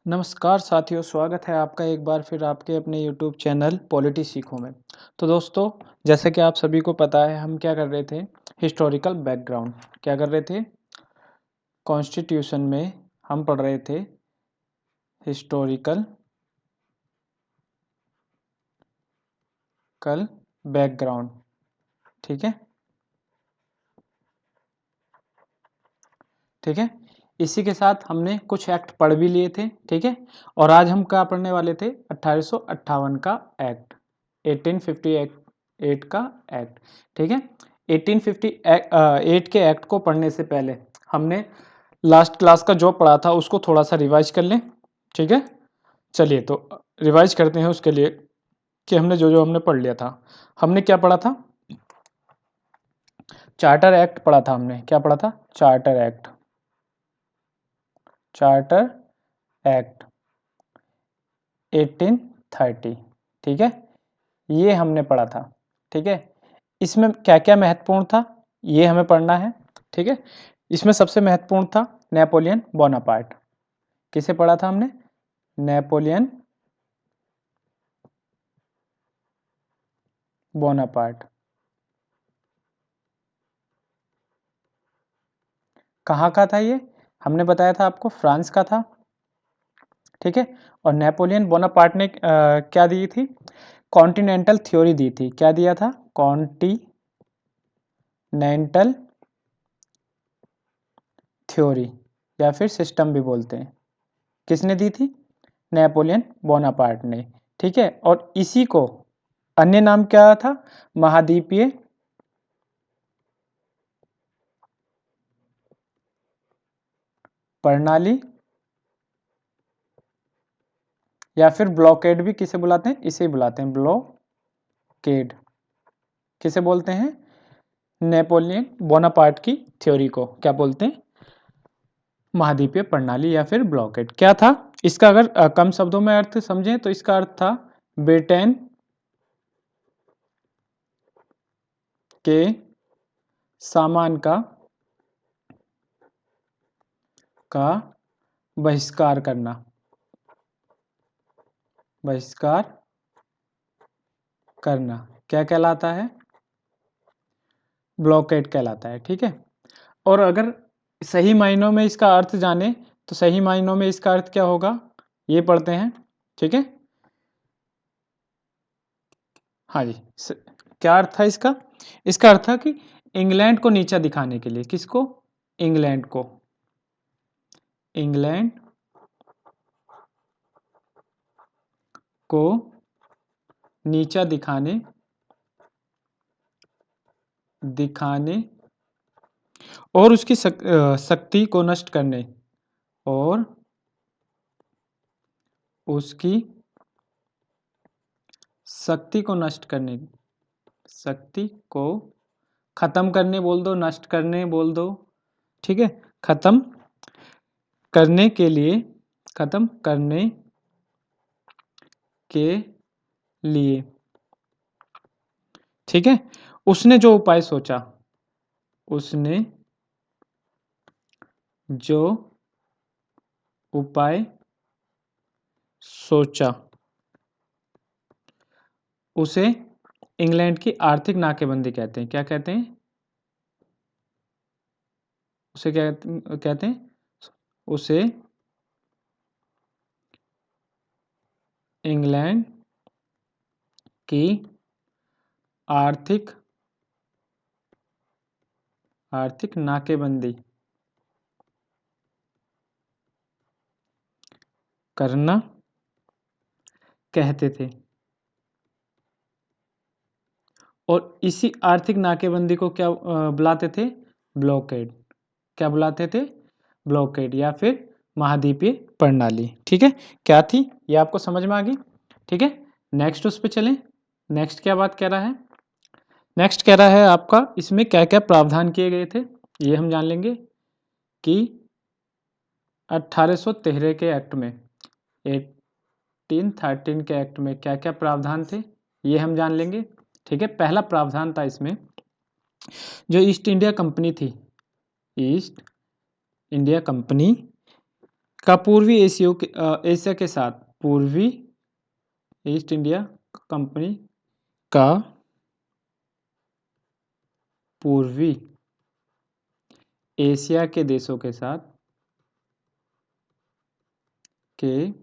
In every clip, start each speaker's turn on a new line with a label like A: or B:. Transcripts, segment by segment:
A: नमस्कार साथियों, स्वागत है आपका एक बार फिर आपके अपने यूट्यूब चैनल पॉलिटी सीखो में। तो दोस्तों, जैसे कि आप सभी को पता है, हम क्या कर रहे थे, हिस्टोरिकल बैकग्राउंड क्या कर रहे थे, कॉन्स्टिट्यूशन में हम पढ़ रहे थे हिस्टोरिकल बैकग्राउंड। ठीक है, ठीक है। इसी के साथ हमने कुछ एक्ट पढ़ भी लिए थे। ठीक है, और आज हम क्या पढ़ने वाले थे, 1858 का एक्ट, 1858 का एक्ट। ठीक है, 1858 के एक्ट को पढ़ने से पहले हमने लास्ट क्लास का जो पढ़ा था उसको थोड़ा सा रिवाइज कर लें। ठीक है, चलिए तो रिवाइज करते हैं उसके लिए कि हमने जो जो हमने पढ़ लिया था। हमने क्या पढ़ा था, चार्टर एक्ट पढ़ा था। हमने क्या पढ़ा था, चार्टर एक्ट, चार्टर एक्ट 1830। ठीक है, ये हमने पढ़ा था। ठीक है, इसमें क्या क्या महत्वपूर्ण था ये हमें पढ़ना है। ठीक है, इसमें सबसे महत्वपूर्ण था नेपोलियन बोनापार्ट। किसे पढ़ा था हमने, नेपोलियन बोनापार्ट। कहाँ का था ये, हमने बताया था आपको, फ्रांस का था। ठीक है, और नेपोलियन बोनापार्ट ने क्या दी थी, कॉन्टिनेंटल थ्योरी दी थी। क्या दिया था, कॉन्टिनेंटल थ्योरी या फिर सिस्टम भी बोलते हैं। किसने दी थी, नेपोलियन बोनापार्ट ने। ठीक है, और इसी को अन्य नाम क्या था, महाद्वीपीय प्रणाली या फिर ब्लॉकेड भी किसे बुलाते हैं, इसे बुलाते हैं ब्लॉकेड। किसे बोलते हैं, नेपोलियन बोनापार्ट की थ्योरी को क्या बोलते हैं, महाद्वीपीय प्रणाली या फिर ब्लॉकेड। क्या था इसका, अगर कम शब्दों में अर्थ समझें तो इसका अर्थ था ब्रिटेन के सामान का बहिष्कार करना, बहिष्कार करना क्या कहलाता है, ब्लॉकेड कहलाता है। ठीक है, और अगर सही मायनों में इसका अर्थ जाने तो सही मायनों में इसका अर्थ क्या होगा, ये पढ़ते हैं। ठीक है, हाँ जी, क्या अर्थ था इसका, इसका अर्थ था कि इंग्लैंड को नीचा दिखाने के लिए, किसको, इंग्लैंड को, इंग्लैंड को नीचा दिखाने और उसकी शक्ति को नष्ट करने, और उसकी शक्ति को नष्ट करने, शक्ति को खत्म करने बोल दो, नष्ट करने बोल दो। ठीक है, खत्म करने के लिए, खत्म करने के लिए, ठीक है, उसने जो उपाय सोचा, उसने जो उपाय सोचा उसे इंग्लैंड की आर्थिक नाकेबंदी कहते हैं। क्या कहते हैं, उसे क्या कहते हैं, उसे इंग्लैंड की आर्थिक नाकेबंदी करना कहते थे। और इसी आर्थिक नाकेबंदी को क्या बुलाते थे, ब्लॉकेड। क्या बुलाते थे, ब्लॉकेड या फिर महाद्वीपीय प्रणाली। ठीक है, क्या थी ये आपको समझ में आ गई। ठीक है, नेक्स्ट उस पर चलें। नेक्स्ट क्या बात कह रहा है, नेक्स्ट कह रहा है आपका इसमें क्या क्या प्रावधान किए गए थे, ये हम जान लेंगे कि 1813 के एक्ट में, 1813 के एक्ट में क्या क्या प्रावधान थे ये हम जान लेंगे। ठीक है, पहला प्रावधान था इसमें, जो ईस्ट इंडिया कंपनी थी, ईस्ट इंडिया कंपनी का पूर्वी एशिया के साथ, पूर्वी ईस्ट इंडिया कंपनी का पूर्वी एशिया के देशों के साथ के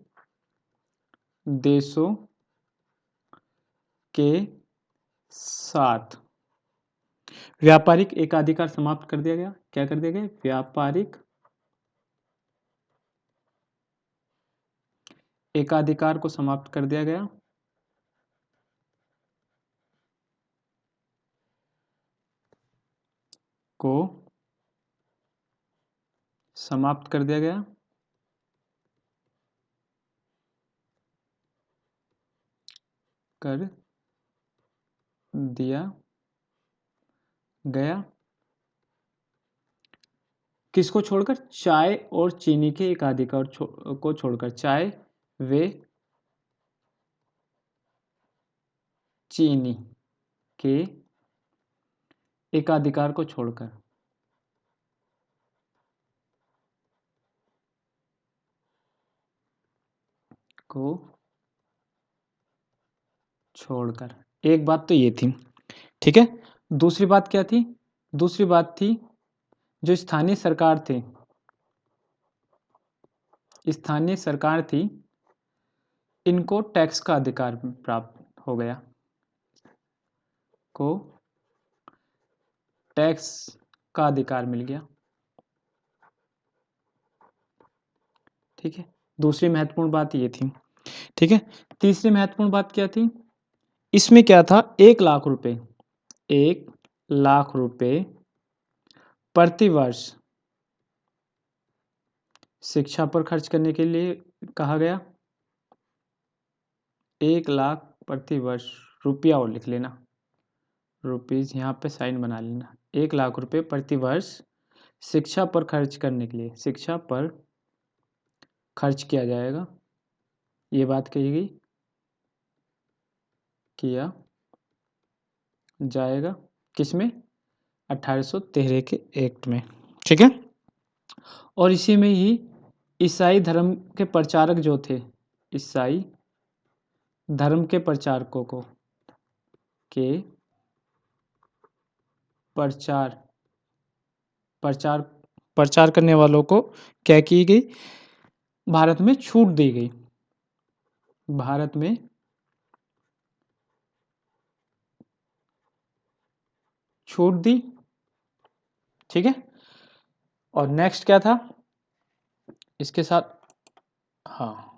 A: देशों के साथ व्यापारिक एकाधिकार समाप्त कर दिया गया। क्या कर दिया गया? व्यापारिक एकाधिकार को समाप्त कर दिया गया। को समाप्त कर दिया गया। कर दिया गया। किसको छोड़कर? चाय और चीनी के एकाधिकार को छोड़कर। चाय व चीनी के एकाधिकार को छोड़कर। को छोड़कर। एक बात तो ये थी, ठीक है। दूसरी बात क्या थी? दूसरी बात थी जो स्थानीय सरकार थे, स्थानीय सरकार थी, इनको टैक्स का अधिकार प्राप्त हो गया। को टैक्स का अधिकार मिल गया, ठीक है। दूसरी महत्वपूर्ण बात ये थी, ठीक है। तीसरी महत्वपूर्ण बात क्या थी? इसमें क्या था? 1,00,000 रुपए, 1,00,000 रुपए प्रतिवर्ष शिक्षा पर खर्च करने के लिए कहा गया। 1,00,000 प्रतिवर्ष, रुपया और लिख लेना, रुपीज यहाँ पे साइन बना लेना। 1,00,000 रुपए प्रतिवर्ष शिक्षा पर खर्च करने के लिए, शिक्षा पर खर्च किया जाएगा। ये बात कही गई, किया जाएगा। किसमें? 1813 के एक्ट में, ठीक है। और इसी में ही ईसाई धर्म के प्रचारक जो थे, ईसाई धर्म के प्रचारकों को के प्रचार प्रचार प्रचार करने वालों को क्या की गई? भारत में छूट दी गई। भारत में छूट दी, ठीक है। और नेक्स्ट क्या था इसके साथ? हाँ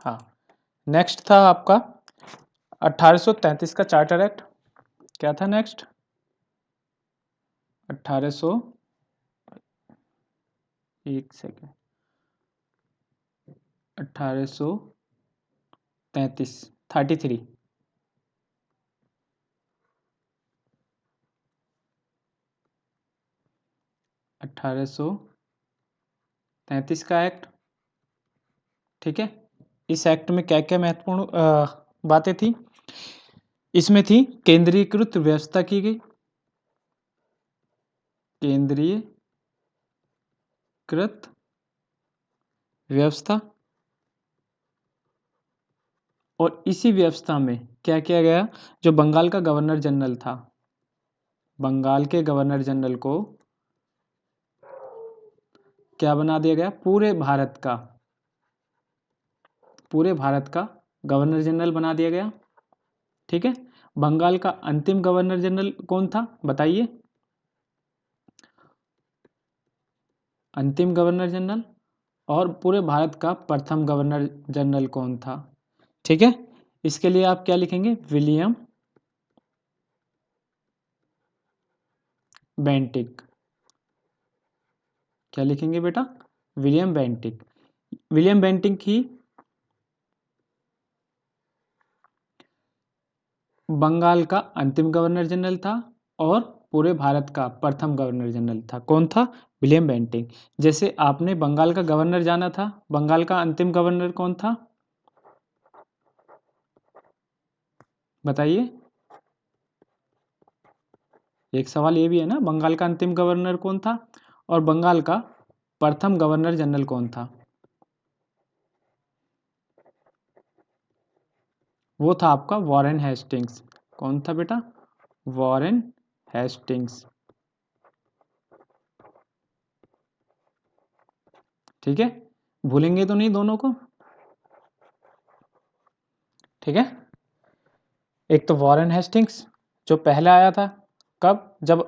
A: हाँ, नेक्स्ट था आपका 1833 का चार्टर एक्ट। क्या था नेक्स्ट? 1800, एक सेकेंड, 1833, 33, 1833 का एक्ट, ठीक है। इस एक्ट में क्या क्या महत्वपूर्ण बातें थी? इसमें थी केंद्रीकृत व्यवस्था की गई, केंद्रीकृत व्यवस्था। और इसी व्यवस्था में क्या किया गया? जो बंगाल का गवर्नर जनरल था, बंगाल के गवर्नर जनरल को क्या बना दिया गया? पूरे भारत का गवर्नर जनरल बना दिया गया, ठीक है। बंगाल का अंतिम गवर्नर जनरल कौन था बताइए? अंतिम गवर्नर जनरल। और पूरे भारत का प्रथम गवर्नर जनरल कौन था? ठीक है। इसके लिए आप क्या लिखेंगे? William Bentinck. क्या लिखेंगे बेटा? William Bentinck. विलियम बेंटिक ही बंगाल का अंतिम गवर्नर जनरल था और पूरे भारत का प्रथम गवर्नर जनरल था। कौन था? William Bentinck. जैसे आपने बंगाल का गवर्नर जाना था, बंगाल का अंतिम गवर्नर कौन था बताइए? एक सवाल ये भी है ना, बंगाल का अंतिम गवर्नर कौन था? और बंगाल का प्रथम गवर्नर जनरल कौन था? वो था आपका वॉरेन हेस्टिंग्स। कौन था बेटा? Warren Hastings. ठीक है, भूलेंगे तो नहीं दोनों को? ठीक है, एक तो वॉरेन हेस्टिंग्स जो पहले आया था, कब? जब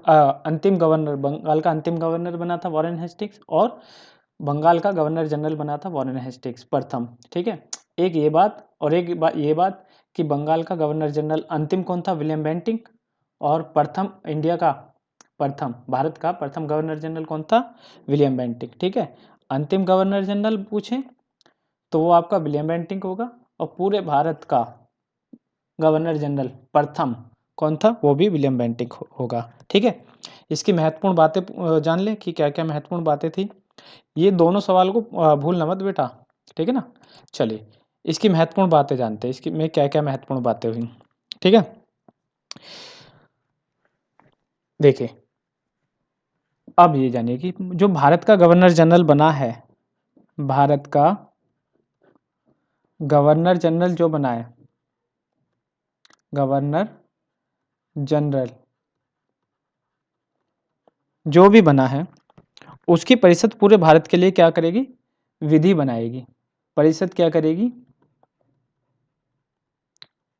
A: अंतिम गवर्नर, बंगाल का अंतिम गवर्नर बना था वॉरेन हेस्टिंग्स, और बंगाल का गवर्नर जनरल बना था वॉरेन हेस्टिंग्स प्रथम। ठीक है, एक ये बात, और एक ये बात कि बंगाल का गवर्नर जनरल अंतिम कौन था? William Bentinck. और प्रथम इंडिया का, प्रथम भारत का प्रथम गवर्नर जनरल कौन था? William Bentinck. ठीक है, अंतिम गवर्नर जनरल पूछें तो वो आपका विलियम बेंटिंक होगा, और पूरे भारत का गवर्नर जनरल प्रथम कौन था? वो भी विलियम बेंटिंक होगा। ठीक है, इसकी महत्वपूर्ण बातें जान लें कि क्या क्या महत्वपूर्ण बातें थी। ये दोनों सवाल को भूलना मत बेटा, ठीक है ना। चलिए, इसकी महत्वपूर्ण बातें जानते हैं, इसकी में क्या क्या महत्वपूर्ण बातें हुई। ठीक है, देखिए अब ये जानिए कि जो भारत का गवर्नर जनरल बना है, भारत का गवर्नर जनरल जो बना है, गवर्नर जनरल जो भी बना है, उसकी परिषद पूरे भारत के लिए क्या करेगी? विधि बनाएगी। परिषद क्या करेगी?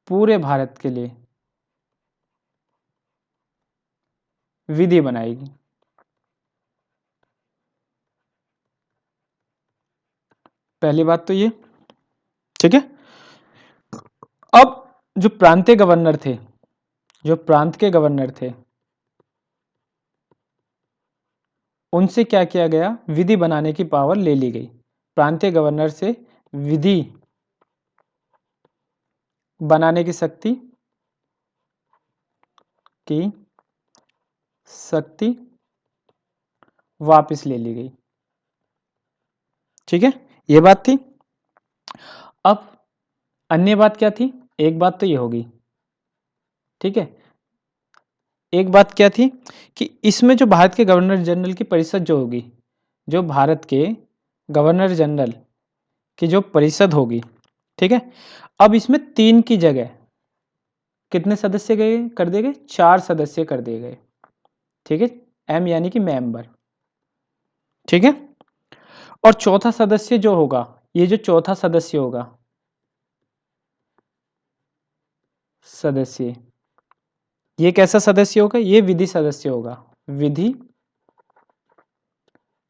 A: पूरे भारत के लिए विधि बनाएगी। पहली बात तो ये, ठीक है। अब जो प्रांतीय गवर्नर थे, जो प्रांत के गवर्नर थे, उनसे क्या किया गया? विधि बनाने की पावर ले ली गई। प्रांतीय गवर्नर से विधि बनाने की शक्ति वापस ले ली गई। ठीक है, ये बात थी। अब अन्य बात क्या थी? एक बात तो ये होगी, ठीक है, एक बात क्या थी कि इसमें जो भारत के गवर्नर जनरल की परिषद जो होगी, जो भारत के गवर्नर जनरल की जो परिषद होगी, ठीक है, अब इसमें 3 की जगह कितने सदस्य गए कर दिए गए? 4 सदस्य कर दिए गए। ठीक है, एम यानी कि मेंबर। ठीक है, और चौथा सदस्य जो होगा, ये जो चौथा सदस्य होगा, सदस्य, ये कैसा सदस्य होगा? ये विधि सदस्य होगा। विधि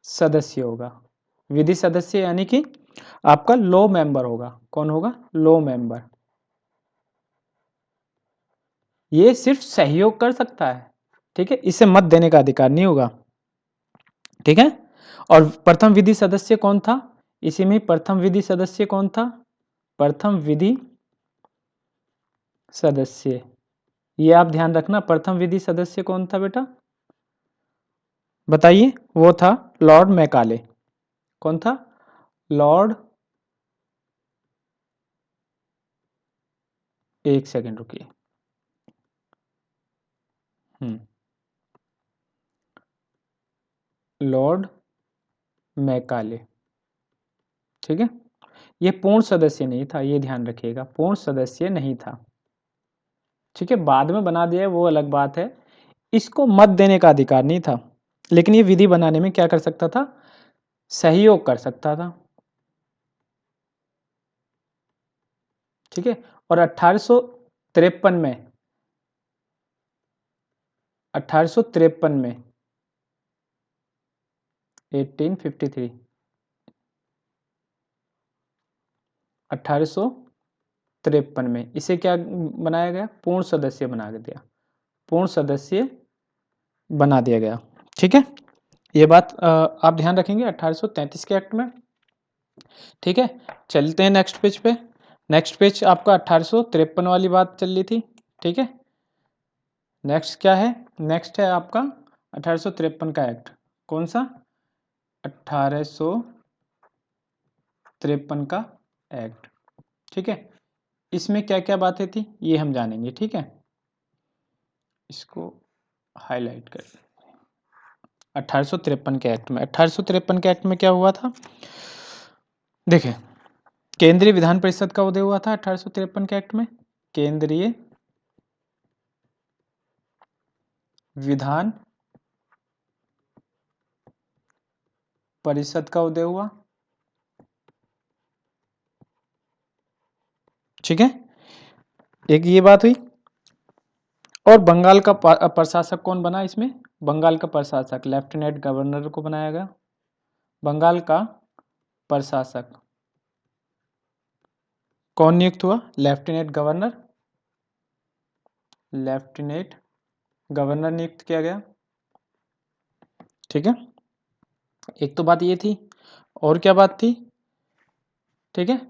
A: सदस्य होगा। विधि सदस्य यानी कि आपका लो मेंबर होगा। कौन होगा? लो मेंबर। ये सिर्फ सहयोग कर सकता है, ठीक है, इसे मत देने का अधिकार नहीं होगा। ठीक है, और प्रथम विधि सदस्य कौन था? इसी में प्रथम विधि सदस्य कौन था? प्रथम विधि सदस्य, ये आप ध्यान रखना। प्रथम विधि सदस्य कौन था बेटा? बताइए। वो था लॉर्ड मैकाले। कौन था? लॉर्ड, एक सेकंड रुकिए। Lord Macaulay. ठीक है, ये पूर्ण सदस्य नहीं था, ये ध्यान रखिएगा, पूर्ण सदस्य नहीं था। ठीक है, बाद में बना दिया वो अलग बात है। इसको मत देने का अधिकार नहीं था, लेकिन ये विधि बनाने में क्या कर सकता था? सहयोग कर सकता था। ठीक है, और 1853 में, 1853 में, 1853, 1853 में इसे क्या बनाया गया? पूर्ण सदस्य बना दिया। पूर्ण सदस्य बना दिया गया। ठीक है, ये बात आप ध्यान रखेंगे 1833 के एक्ट में। ठीक है, चलते हैं नेक्स्ट पेज पे। नेक्स्ट पेज आपका 1853 वाली बात चल रही थी। ठीक है, नेक्स्ट क्या है? नेक्स्ट है आपका 1853 का एक्ट। कौन सा? 1853 का एक्ट। ठीक है, इसमें क्या क्या बातें थी ये हम जानेंगे। ठीक है, इसको हाईलाइट कर, 1853 के एक्ट में। 1853 के एक्ट में क्या हुआ था? देखिए, केंद्रीय विधान परिषद का उदय हुआ था 1853 के एक्ट में। केंद्रीय विधान परिषद का उदय हुआ, ठीक है, एक ये बात हुई। और बंगाल का प्रशासक कौन बना इसमें? बंगाल का प्रशासक लेफ्टिनेंट गवर्नर को बनाया गया। बंगाल का प्रशासक कौन नियुक्त हुआ? Lieutenant governor. लेफ्टिनेंट गवर्नर नियुक्त किया गया, ठीक है। एक तो बात ये थी, और क्या बात थी? ठीक है,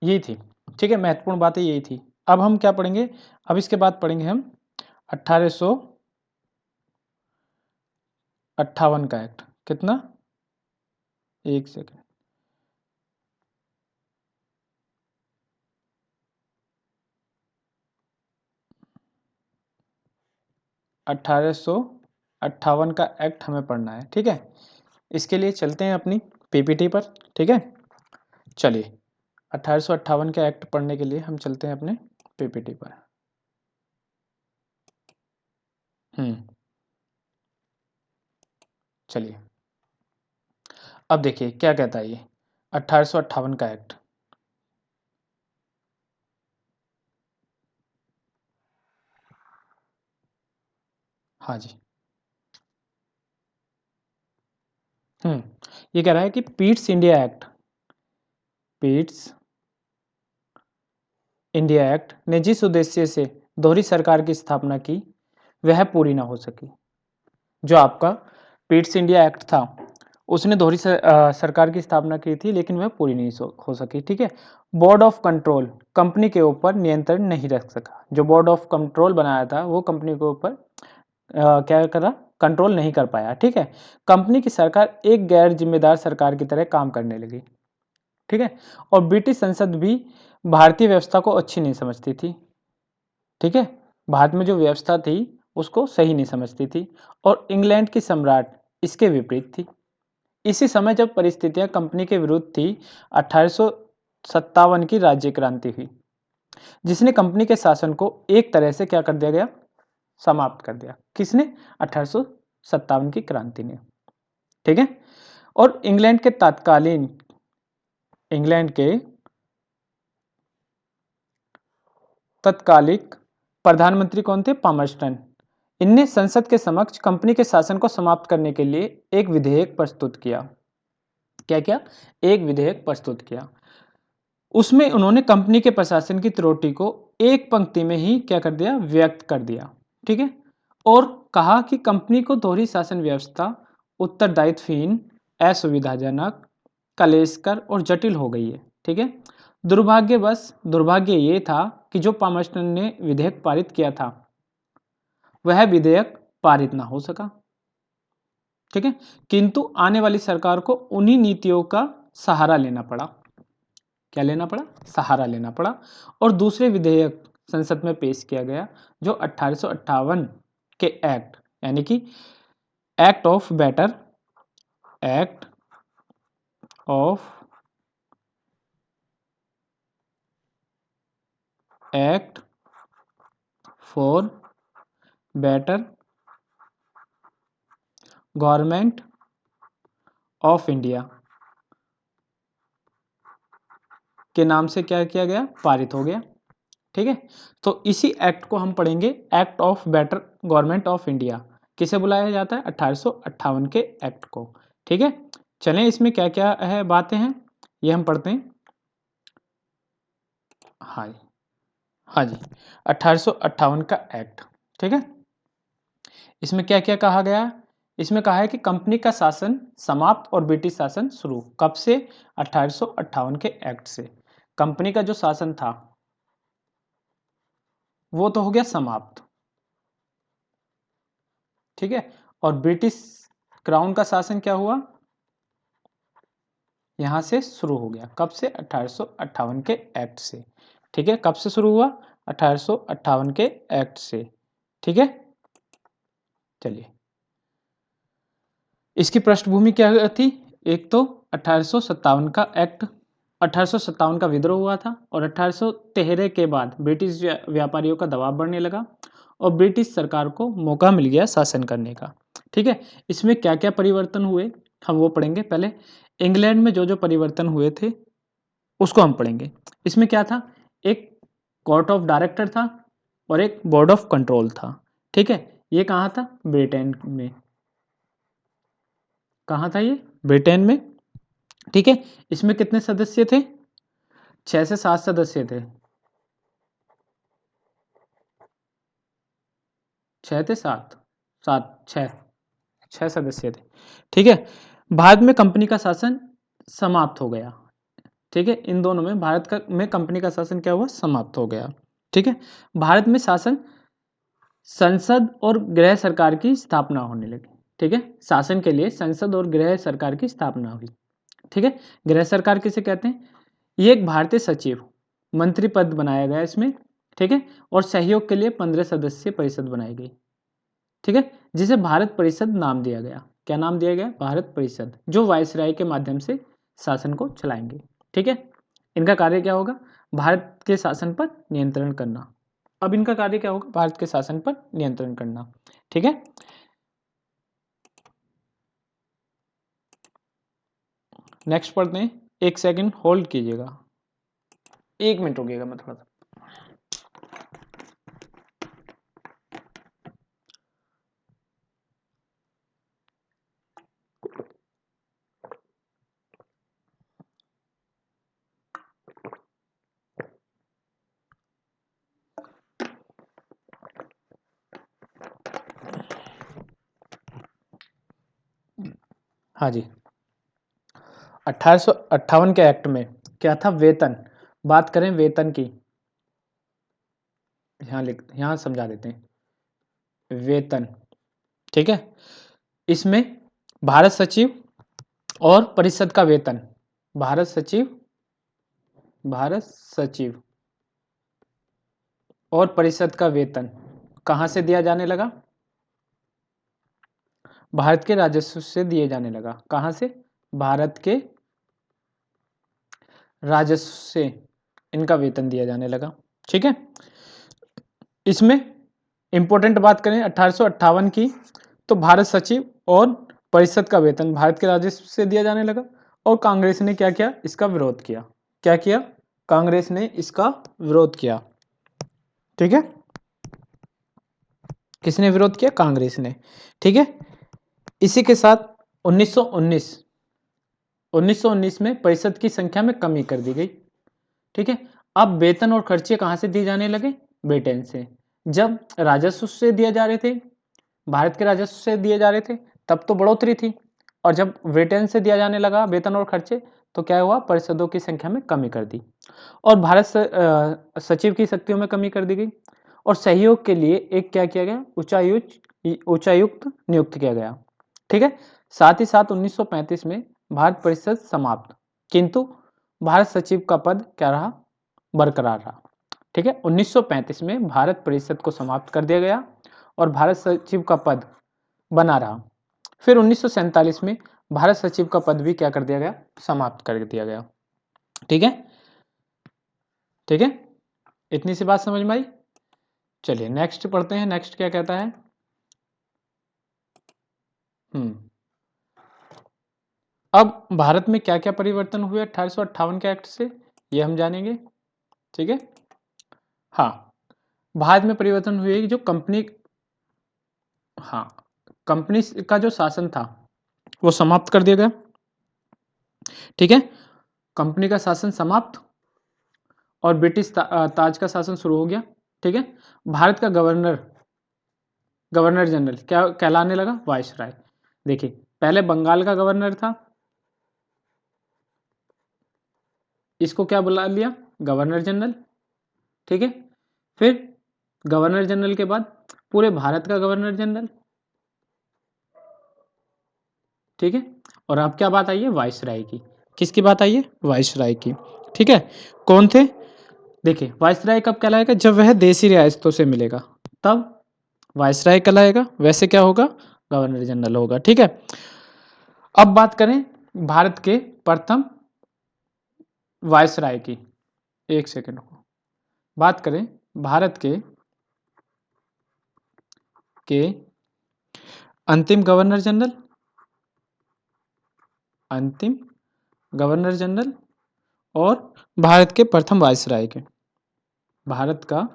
A: यही थी, ठीक है, महत्वपूर्ण बातें यही थी। अब हम क्या पढ़ेंगे? अब इसके बाद पढ़ेंगे हम 1858 का एक्ट। कितना? एक सेकंड, 1858 का एक्ट हमें पढ़ना है, ठीक है। इसके लिए चलते हैं अपनी पीपीटी पर, ठीक है। चलिए, 1858 के एक्ट पढ़ने के लिए हम चलते हैं अपने पीपीटी पर। चलिए, अब देखिए क्या कहता है ये 1858 का एक्ट। हाँ जी, ये कह रहा है कि Pitt's India act, Pitt's India act ने जिस उद्देश्य से दोहरी सरकार की स्थापना की वह पूरी ना हो सकी। जो आपका पीट्स इंडिया एक्ट था, उसने दोहरी सरकार की स्थापना की थी, लेकिन वह पूरी नहीं हो सकी, ठीक है। बोर्ड ऑफ कंट्रोल कंपनी के ऊपर नियंत्रण नहीं रख सका। जो बोर्ड ऑफ कंट्रोल बनाया था वो कंपनी के ऊपर क्या करा? कंट्रोल नहीं कर पाया, ठीक है। कंपनी की सरकार एक गैर जिम्मेदार सरकार की तरह काम करने लगी, ठीक है। और ब्रिटिश संसद भी भारतीय व्यवस्था को अच्छी नहीं समझती थी, ठीक है। भारत में जो व्यवस्था थी उसको सही नहीं समझती थी। और इंग्लैंड की सम्राट इसके विपरीत थी। इसी समय जब परिस्थितियां कंपनी के विरुद्ध थी, 1857 की राज्य क्रांति हुई, जिसने कंपनी के शासन को एक तरह से क्या कर दिया गया? समाप्त कर दिया। किसने? 1857 की क्रांति ने, ठीक है। और इंग्लैंड के तत्कालिक प्रधानमंत्री कौन थे? पामर्स्टन। इनने संसद के समक्ष कंपनी के शासन को समाप्त करने के लिए एक विधेयक प्रस्तुत किया। क्या क्या? एक विधेयक प्रस्तुत किया। उसमें उन्होंने कंपनी के प्रशासन की त्रुटि को एक पंक्ति में ही क्या कर दिया? व्यक्त कर दिया, ठीक है। और कहा कि कंपनी को दोहरी शासन व्यवस्था उत्तरदायित्वहीन, असुविधाजनक, कलेशकर और जटिल हो गई है, ठीक है। दुर्भाग्य ये था कि जो पामर्स्टन ने विधेयक पारित किया था वह विधेयक पारित ना हो सका, ठीक है। किंतु आने वाली सरकार को उन्हीं नीतियों का सहारा लेना पड़ा। क्या लेना पड़ा? सहारा लेना पड़ा। और दूसरे विधेयक संसद में पेश किया गया, जो 1858 के एक्ट, यानी कि act of better, act of act for better government of India के नाम से क्या किया गया? पारित हो गया, ठीक है। तो इसी एक्ट को हम पढ़ेंगे, act of better government of India. किसे बुलाया जाता है? 1858 के एक्ट को, ठीक है। चलें, इसमें क्या क्या है बातें हैं ये हम पढ़ते हैं। हाँ जी, हाँ जी, 1858 का एक्ट, ठीक है। इसमें क्या क्या कहा गया है? इसमें कहा है कि कंपनी का शासन समाप्त और ब्रिटिश शासन शुरू। कब से? 1858 के एक्ट से। कंपनी का जो शासन था वो तो हो गया समाप्त, ठीक है। और ब्रिटिश क्राउन का शासन क्या हुआ? यहां से शुरू हो गया। कब से? 1858 के एक्ट से, ठीक है। कब से शुरू हुआ? 1858 के एक्ट से, ठीक है। चलिए, इसकी पृष्ठभूमि क्या थी? एक तो 1857 का एक्ट, 1857 का विद्रोह हुआ था और 1813 के बाद ब्रिटिश व्यापारियों का दबाव बढ़ने लगा और ब्रिटिश सरकार को मौका मिल गया शासन करने का। ठीक है, इसमें क्या क्या परिवर्तन हुए हम वो पढ़ेंगे। पहले इंग्लैंड में जो जो परिवर्तन हुए थे उसको हम पढ़ेंगे। इसमें क्या था? एक कोर्ट ऑफ डायरेक्टर था और एक बोर्ड ऑफ कंट्रोल था। ठीक है, ये कहाँ था? ब्रिटेन में। कहाँ था ये? ब्रिटेन में। ठीक है, इसमें कितने सदस्य थे? 6 से 7 सदस्य थे। 6 थे 7, 7 6 सदस्य थे। ठीक है, भारत में कंपनी का शासन समाप्त हो गया। ठीक है, इन दोनों में भारत का में कंपनी का शासन क्या हुआ? समाप्त हो गया। ठीक है, भारत में शासन संसद और गृह सरकार की स्थापना होने लगी। ठीक है, शासन के लिए संसद और गृह सरकार की स्थापना हुई। ठीक है, गृह सरकार किसे कहते हैं? ये एक भारतीय सचिव मंत्री पद बनाया गया इसमें। ठीक है, और सहयोग के लिए 15 सदस्यीय परिषद बनाई गई। ठीक है, जिसे भारत परिषद नाम दिया गया। क्या नाम दिया गया? भारत परिषद, जो वायसराय के माध्यम से शासन को चलाएंगे। ठीक है, इनका कार्य क्या होगा? भारत के शासन पर नियंत्रण करना। अब इनका कार्य क्या होगा? भारत के शासन पर नियंत्रण करना। ठीक है, नेक्स्ट पढ़ते हैं। एक सेकंड होल्ड कीजिएगा, 1 मिनट रुकिएगा, मैं थोड़ा सा। हाँ जी, 1858 के एक्ट में क्या था? वेतन। बात करें वेतन की, यहाँ समझा देते हैं। वेतन, ठीक है, इसमें भारत सचिव और परिषद का वेतन, भारत सचिव और परिषद का वेतन कहां से दिया जाने लगा? भारत के राजस्व से दिए जाने लगा। कहां से? भारत के राजस्व से इनका वेतन दिया जाने लगा। ठीक है, इसमें इंपॉर्टेंट बात करें 1858 की, तो भारत सचिव और परिषद का वेतन भारत के राजस्व से दिया जाने लगा और कांग्रेस ने क्या किया? इसका विरोध किया। क्या किया? कांग्रेस ने इसका विरोध किया। ठीक है, किसने विरोध किया? कांग्रेस ने। ठीक है, इसी के साथ 1919 में परिषद की संख्या में कमी कर दी गई। ठीक है, अब वेतन और खर्चे कहां से दिए जाने लगे? ब्रिटेन से। जब राजस्व से दिए जा रहे थे, भारत के राजस्व से दिए जा रहे थे, तब तो बढ़ोतरी थी, और जब ब्रिटेन से दिया जाने लगा वेतन और खर्चे, तो क्या हुआ? परिषदों की संख्या में कमी कर दी और भारत सचिव की शक्तियों में कमी कर दी गई और सहयोग के लिए एक क्या किया गया? उच्चायुक्त नियुक्त किया गया। ठीक है, साथ ही साथ 1935 में भारत परिषद समाप्त, किंतु भारत सचिव का पद क्या रहा? बरकरार रहा। ठीक है, 1935 में भारत परिषद को समाप्त कर दिया गया और भारत सचिव का पद बना रहा। फिर 1947 में भारत सचिव का पद भी क्या कर दिया गया? समाप्त कर दिया गया। ठीक है, ठीक है, इतनी सी बात समझ में आई। चलिए नेक्स्ट पढ़ते हैं। नेक्स्ट क्या कहता है? अब भारत में क्या क्या परिवर्तन हुए 1858 के एक्ट से, ये हम जानेंगे। ठीक है, हाँ, भारत में परिवर्तन हुए जो कंपनी, हाँ, कंपनी का जो शासन था वो समाप्त कर दिया गया। ठीक है, कंपनी का शासन समाप्त और ब्रिटिश ताज का शासन शुरू हो गया। ठीक है, भारत का गवर्नर जनरल क्या कहलाने लगा? वायसराय। देखिए, पहले बंगाल का गवर्नर था, इसको क्या बुला लिया? Governor general. ठीक है, फिर गवर्नर जनरल के बाद पूरे भारत का गवर्नर जनरल। ठीक है, और अब क्या बात आई है? वायसराय की। किसकी बात आई है? वायसराय की। ठीक है, कौन थे? देखिए, वायसराय कब कहलाएगा? जब वह देशी रियासतों से मिलेगा तब वायसराय कहलाएगा। वैसे क्या होगा? गवर्नर जनरल होगा। ठीक है, अब बात करें भारत के प्रथम वायसराय की, एक सेकंड को, बात करें भारत के अंतिम गवर्नर जनरल, अंतिम गवर्नर जनरल और भारत के प्रथम वायसराय के, भारत का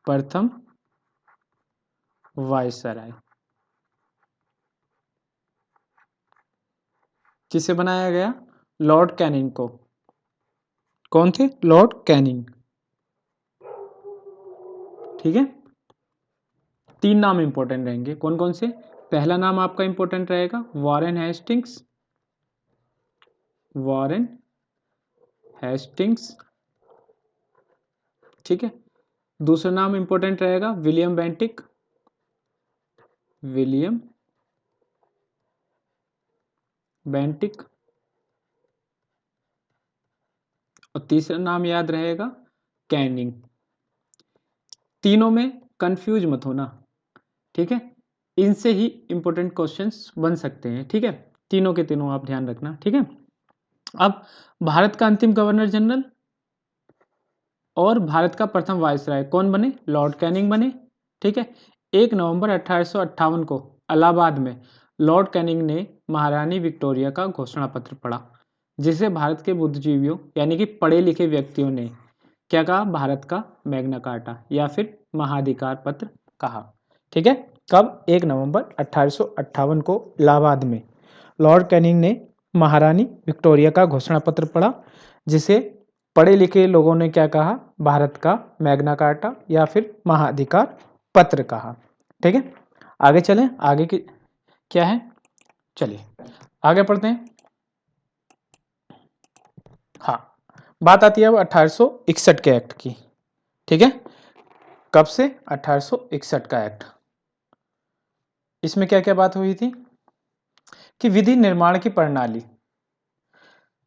A: प्रथम वायसराय किसे बनाया गया? लॉर्ड कैनिंग को। कौन थे? Lord Canning. ठीक है, 3 नाम इंपॉर्टेंट रहेंगे। कौन कौन से? पहला नाम आपका इंपॉर्टेंट रहेगा वॉरेन हेस्टिंग्स, वॉरेन हेस्टिंग्स। ठीक है, दूसरा नाम इंपॉर्टेंट रहेगा विलियम बेंटिक, विलियम बेंटिक। और तीसरा नाम याद रहेगा कैनिंग। तीनों में कंफ्यूज मत होना, ठीक है, इनसे ही इंपॉर्टेंट क्वेश्चंस बन सकते हैं। ठीक है, तीनों के तीनों आप ध्यान रखना। ठीक है, अब भारत का अंतिम गवर्नर जनरल और भारत का प्रथम वायसराय कौन बने? लॉर्ड कैनिंग बने। ठीक है, 1 नवंबर 1858 को इलाहाबाद में लॉर्ड कैनिंग ने महारानी विक्टोरिया का घोषणा पत्र पढ़ा, जिसे भारत के बुद्धिजीवियों यानी कि पढ़े लिखे व्यक्तियों ने क्या कहा? भारत का मैग्ना कार्टा या फिर महाधिकार पत्र कहा। ठीक है, कब? 1 नवंबर 1858 को इलाहाबाद में लॉर्ड कैनिंग ने महारानी विक्टोरिया का घोषणा पत्र पढ़ा, जिसे पढ़े लिखे लोगों ने क्या कहा? भारत का मैग्ना कार्टा या फिर महाधिकार पत्र कहा। ठीक है, आगे चलें, आगे की क्या है, चलिए आगे पढ़ते हैं। हाँ, बात आती है अब 1861 के एक्ट की। ठीक है, कब से? 1861 का एक्ट। इसमें क्या क्या बात हुई थी कि विधि निर्माण की प्रणाली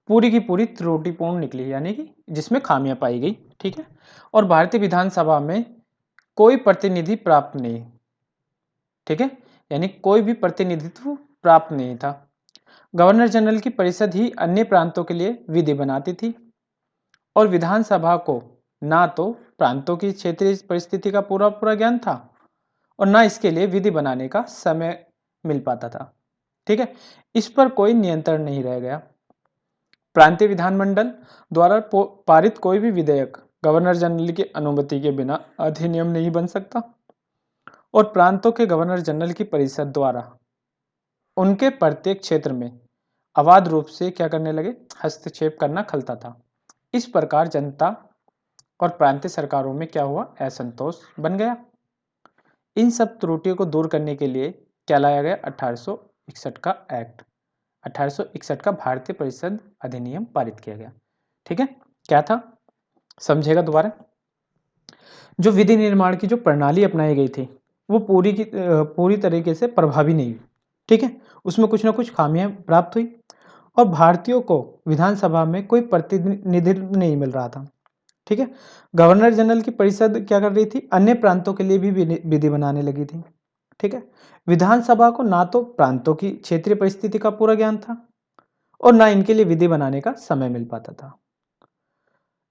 A: पूरी की पूरी त्रुटिपूर्ण निकली, यानी कि जिसमें खामियां पाई गई। ठीक है, और भारतीय विधानसभा में कोई प्रतिनिधि प्राप्त नहीं। ठीक है, यानी कोई भी प्रतिनिधित्व प्राप्त नहीं था। गवर्नर जनरल की परिषद ही अन्य प्रांतों के लिए विधि बनाती थी और विधानसभा को ना तो प्रांतों की क्षेत्रीय परिस्थिति का पूरा पूरा ज्ञान था और ना इसके लिए विधि बनाने का समय मिल पाता था। ठीक है, इस पर कोई नियंत्रण नहीं रह गया। प्रांतीय विधानमंडल द्वारा पारित कोई भी विधेयक गवर्नर जनरल की अनुमति के बिना अधिनियम नहीं बन सकता और प्रांतों के गवर्नर जनरल की परिषद द्वारा उनके प्रत्येक क्षेत्र में अबाध रूप से क्या करने लगे? हस्तक्षेप करना खलता था। इस प्रकार जनता और प्रांतीय सरकारों में क्या हुआ? असंतोष बन गया। इन सब त्रुटियों को दूर करने के लिए क्या लाया गया? 1861 का एक्ट, 1861 का भारतीय परिषद अधिनियम पारित किया गया। ठीक है, क्या था समझेगा दोबारा। जो विधि निर्माण की जो प्रणाली अपनाई गई थी वो पूरी तरीके से प्रभावी नहीं हुई। ठीक है, उसमें कुछ ना कुछ खामियां प्राप्त हुई और भारतीयों को विधानसभा में कोई प्रतिनिधित्व नहीं मिल रहा था। ठीक है, गवर्नर जनरल की परिषद क्या कर रही थी? अन्य प्रांतों के लिए भी विधि बनाने लगी थी। ठीक है, विधानसभा को ना तो प्रांतों की क्षेत्रीय परिस्थिति का पूरा ज्ञान था और ना इनके लिए विधि बनाने का समय मिल पाता था।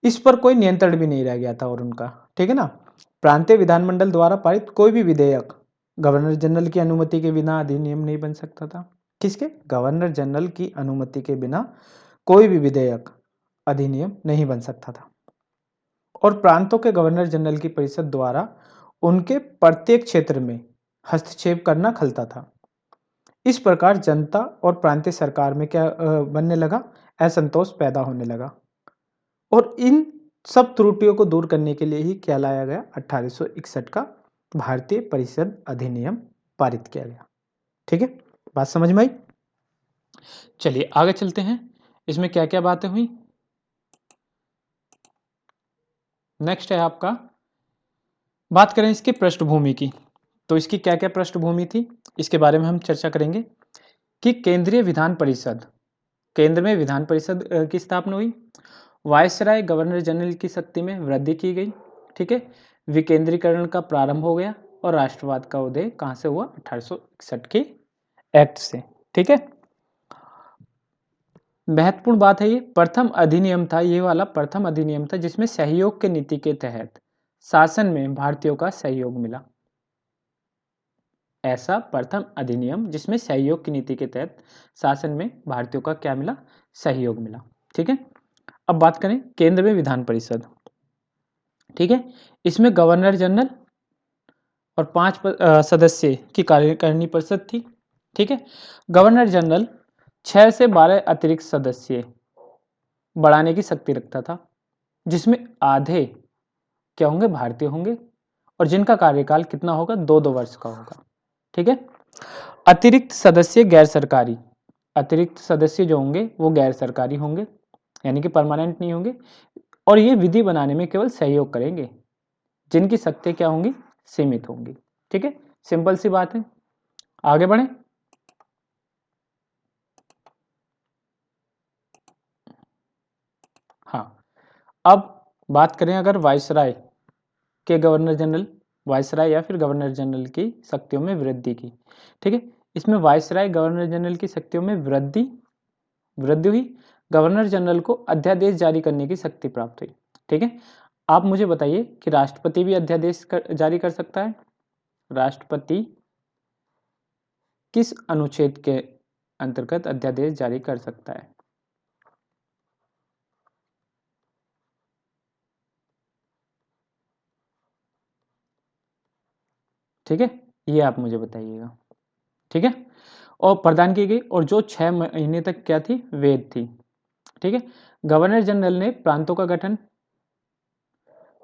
A: इस पर कोई नियंत्रण भी नहीं रह गया था और उनका। ठीक है ना, प्रांतीय विधानमंडल द्वारा पारित कोई भी विधेयक गवर्नर जनरल की अनुमति के बिना अधिनियम नहीं बन सकता था। किसके? गवर्नर जनरल की अनुमति के बिना कोई भी विधेयक अधिनियम नहीं बन सकता था और प्रांतों के गवर्नर जनरल की परिषद द्वारा उनके प्रत्येक क्षेत्र में हस्तक्षेप करना खलता था। इस प्रकार जनता और प्रांतीय सरकार में क्या बनने लगा? असंतोष पैदा होने लगा और इन सब त्रुटियों को दूर करने के लिए ही क्या लाया गया? 1861 का भारतीय परिषद अधिनियम पारित किया गया। ठीक है, बात समझ में आई? चलिए आगे चलते हैं, इसमें क्या क्या बातें हुई। नेक्स्ट है आपका, बात करें इसकी पृष्ठभूमि की, तो इसकी क्या क्या पृष्ठभूमि थी इसके बारे में हम चर्चा करेंगे कि केंद्रीय विधान परिषद, केंद्र में विधान परिषद की स्थापना हुई, वायसराय गवर्नर जनरल की शक्ति में वृद्धि की गई। ठीक है, विकेंद्रीकरण का प्रारंभ हो गया और राष्ट्रवाद का उदय कहाँ से हुआ? 1861 के एक्ट से। ठीक है, महत्वपूर्ण बात है ये प्रथम अधिनियम था, ये वाला प्रथम अधिनियम था जिसमें सहयोग की नीति के तहत शासन में भारतीयों का सहयोग मिला। ऐसा प्रथम अधिनियम जिसमें सहयोग की नीति के तहत शासन में भारतीयों का क्या मिला, सहयोग मिला। ठीक है, अब बात करें केंद्र में विधान परिषद। ठीक है, इसमें गवर्नर जनरल और 5 सदस्य की कार्यकारिणी परिषद थी। ठीक है, गवर्नर जनरल 6 से 12 अतिरिक्त सदस्य बढ़ाने की शक्ति रखता था, जिसमें आधे क्या होंगे, भारतीय होंगे, और जिनका कार्यकाल कितना होगा, 2-2 वर्ष का होगा। ठीक है, अतिरिक्त सदस्य गैर सरकारी, अतिरिक्त सदस्य जो होंगे वो गैर सरकारी होंगे, यानी कि परमानेंट नहीं होंगे, और ये विधि बनाने में केवल सहयोग करेंगे, जिनकी शक्ति क्या होंगी, सीमित होंगी। ठीक है, सिंपल सी बात है, आगे बढ़े। हाँ, अब बात करें अगर वायसराय के गवर्नर जनरल, वायसराय या फिर गवर्नर जनरल की शक्तियों में वृद्धि की। ठीक है, इसमें वायसराय गवर्नर जनरल की शक्तियों में वृद्धि हुई, गवर्नर जनरल को अध्यादेश जारी करने की शक्ति प्राप्त हुई। ठीक है, आप मुझे बताइए कि राष्ट्रपति भी अध्यादेश जारी कर सकता है। राष्ट्रपति किस अनुच्छेद के अंतर्गत अध्यादेश जारी कर सकता है? ठीक है, ये आप मुझे बताइएगा। ठीक है, और प्रदान की गई, और जो 6 महीने तक क्या थी, वैध थी। ठीक है, गवर्नर जनरल ने प्रांतों का गठन,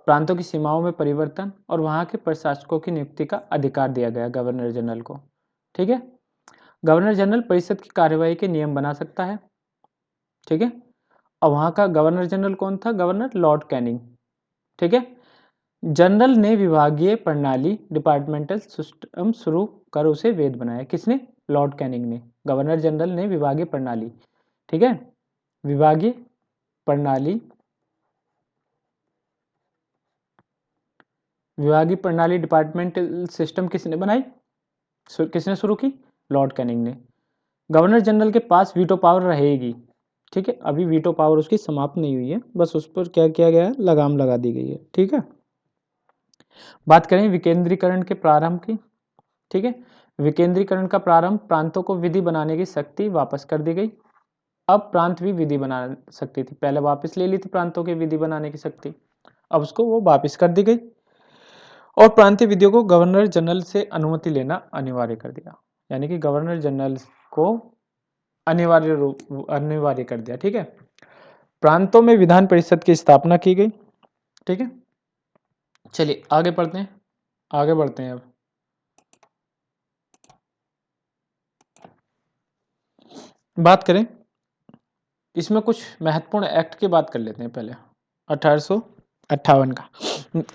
A: प्रांतों की सीमाओं में परिवर्तन और वहां के प्रशासकों की नियुक्ति का अधिकार दिया गया गवर्नर जनरल को। ठीक है, गवर्नर जनरल परिषद की कार्यवाही के नियम बना सकता है। ठीक है, और वहां का गवर्नर जनरल कौन था, गवर्नर लॉर्ड कैनिंग। ठीक है, जनरल ने विभागीय प्रणाली डिपार्टमेंटल सिस्टम शुरू कर उसे वैध बनाया। किसने, लॉर्ड कैनिंग ने। गवर्नर जनरल ने विभागीय प्रणाली, ठीक है, विभागीय प्रणाली, विभागीय प्रणाली डिपार्टमेंटल सिस्टम किसने बनाई, किसने शुरू की, लॉर्ड कैनिंग ने। गवर्नर जनरल के पास वीटो पावर रहेगी। ठीक है, अभी वीटो पावर उसकी समाप्त नहीं हुई है, बस उस पर क्या किया गया है, लगाम लगा दी गई है। ठीक है, बात करें विकेंद्रीकरण के प्रारंभ की। ठीक है, विकेंद्रीकरण का प्रारंभ, प्रांतों को विधि बनाने की शक्ति वापस कर दी गई। अब प्रांत भी विधि बना सकती थी, पहले वापस ले ली थी प्रांतों की विधि बनाने की शक्ति, अब उसको वो वापस कर दी गई, और प्रांतीय विधियों को गवर्नर जनरल से अनुमति लेना अनिवार्य कर दिया, यानी कि गवर्नर जनरल को अनिवार्य कर दिया। ठीक है, प्रांतों में विधान परिषद की स्थापना की गई। ठीक है, चलिए आगे बढ़ते हैं, आगे बढ़ते हैं। अब बात करें, इसमें कुछ महत्वपूर्ण एक्ट की बात कर लेते हैं पहले, 1858 का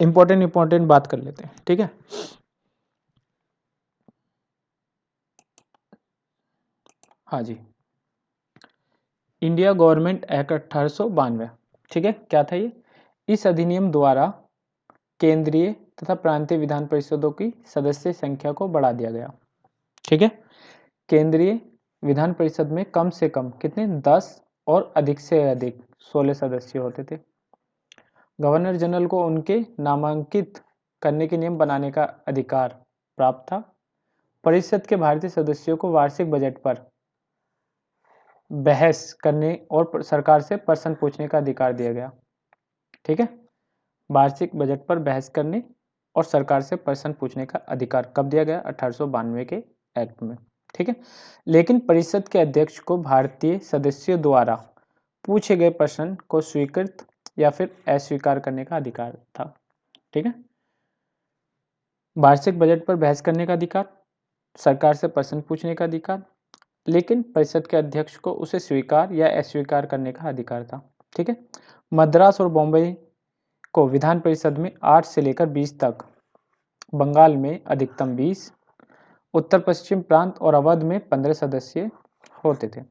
A: इंपॉर्टेंट बात कर लेते हैं। ठीक है, हाँ जी, इंडिया गवर्नमेंट एक्ट 1892। ठीक है, क्या था ये, इस अधिनियम द्वारा केंद्रीय तथा प्रांतीय विधान परिषदों की सदस्य संख्या को बढ़ा दिया गया। ठीक है, केंद्रीय विधान परिषद में कम से कम कितने, 10 और अधिक से अधिक 16 सदस्य होते थे। गवर्नर जनरल को उनके नामांकित करने के नियम बनाने का अधिकार प्राप्त था। परिषद के भारतीय सदस्यों को वार्षिक बजट पर बहस करने और सरकार से प्रश्न पूछने का अधिकार दिया गया। ठीक है, वार्षिक बजट पर बहस करने और सरकार से प्रश्न पूछने का अधिकार कब दिया गया, 1892 के एक्ट में। ठीक है, लेकिन परिषद के अध्यक्ष को भारतीय सदस्यों द्वारा पूछे गए प्रश्न को स्वीकृत या फिर अस्वीकार करने का अधिकार था। ठीक है, वार्षिक बजट पर बहस करने का अधिकार, सरकार से प्रश्न पूछने का अधिकार, लेकिन परिषद के अध्यक्ष को उसे स्वीकार या अस्वीकार करने का अधिकार था। ठीक है, मद्रास और बॉम्बे को विधान परिषद में 8 से लेकर 20 तक, बंगाल में अधिकतम 20, उत्तर पश्चिम प्रांत और अवध में 15 सदस्य होते थे।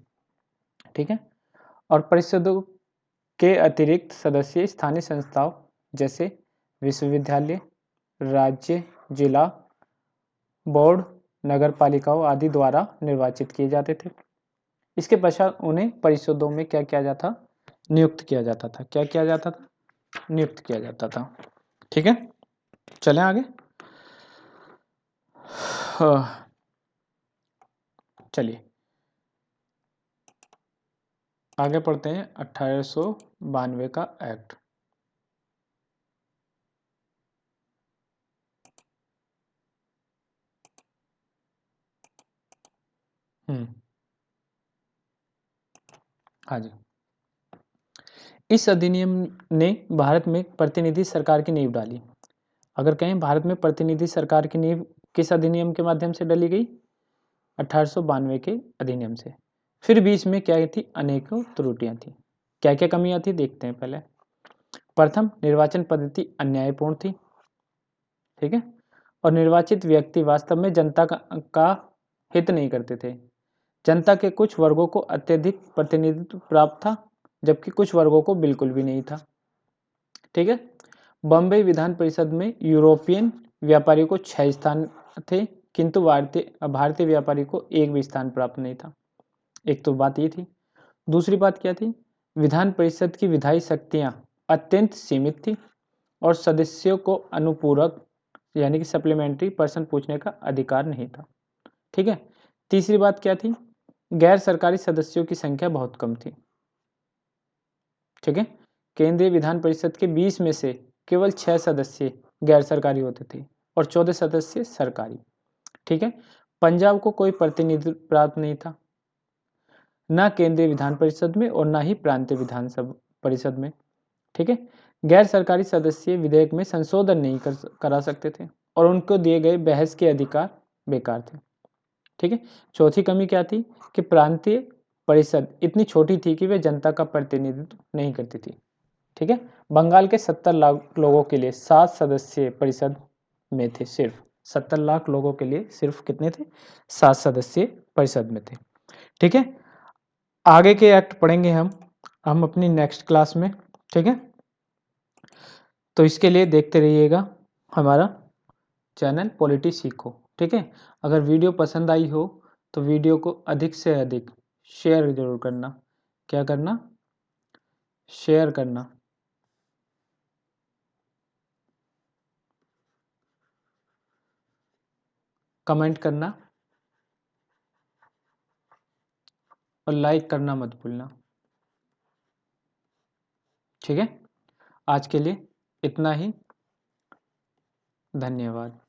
A: ठीक है, और परिषदों के अतिरिक्त सदस्य स्थानीय संस्थाओं जैसे विश्वविद्यालय, राज्य, जिला, बोर्ड, नगर पालिकाओं आदि द्वारा निर्वाचित किए जाते थे। इसके पश्चात उन्हें परिषदों में क्या किया जाता, नियुक्त किया जाता था। क्या किया जाता था, नियुक्त किया जाता था। ठीक है, चलें आगे। चलिए आगे पढ़ते हैं 1892 का एक्ट। हाँ जी, इस अधिनियम ने भारत में प्रतिनिधि सरकार की नींव डाली। अगर कहें भारत में प्रतिनिधि सरकार की नींव किस अधिनियम के माध्यम से डाली गई, 1892 के अधिनियम से। फिर बीच में क्या थी, अनेकों त्रुटियां थी। क्या क्या कमियां थी देखते हैं पहले। प्रथम, निर्वाचन पद्धति अन्यायपूर्ण थी। ठीक है, और निर्वाचित व्यक्ति वास्तव में जनता का हित नहीं करते थे। जनता के कुछ वर्गों को अत्यधिक प्रतिनिधित्व प्राप्त था, जबकि कुछ वर्गों को बिल्कुल भी नहीं था। ठीक है, बॉम्बे विधान परिषद में यूरोपियन व्यापारियों को 6 स्थान थे, किंतु भारतीय व्यापारी को एक भी स्थान प्राप्त नहीं था। एक तो बात ये थी। दूसरी बात क्या थी, विधान परिषद की विधायी शक्तियां अत्यंत सीमित थी और सदस्यों को अनुपूरक यानी कि सप्लीमेंट्री प्रश्न पूछने का अधिकार नहीं था। ठीक है, तीसरी बात क्या थी, गैर सरकारी सदस्यों की संख्या बहुत कम थी। ठीक है, केंद्रीय विधान परिषद के 20 में से केवल 6 सदस्य गैर सरकारी होते थे और 14 सदस्य सरकारी। ठीक है, पंजाब को कोई प्रतिनिधित्व प्राप्त नहीं था, ना केंद्रीय विधान परिषद में और ना ही प्रांतीय विधान परिषद में। ठीक है, गैर सरकारी सदस्य विधेयक में संशोधन नहीं करा सकते थे और उनको दिए गए बहस के अधिकार बेकार थे। ठीक है, चौथी कमी क्या थी कि प्रांतीय परिषद इतनी छोटी थी कि वे जनता का प्रतिनिधित्व नहीं करती थी। ठीक है, बंगाल के 70 लाख लोगों के लिए 7 सदस्य परिषद में थे। सिर्फ 70 लाख लोगों के लिए सिर्फ कितने थे, 7 सदस्य परिषद में थे। ठीक है, आगे के एक्ट पढ़ेंगे हम अपनी नेक्स्ट क्लास में। ठीक है, तो इसके लिए देखते रहिएगा हमारा चैनल पॉलिटी सीखो। ठीक है, अगर वीडियो पसंद आई हो तो वीडियो को अधिक से अधिक शेयर जरूर करना। क्या करना, शेयर करना। कमेंट करना और लाइक करना मत भूलना। ठीक है, आज के लिए इतना ही। धन्यवाद।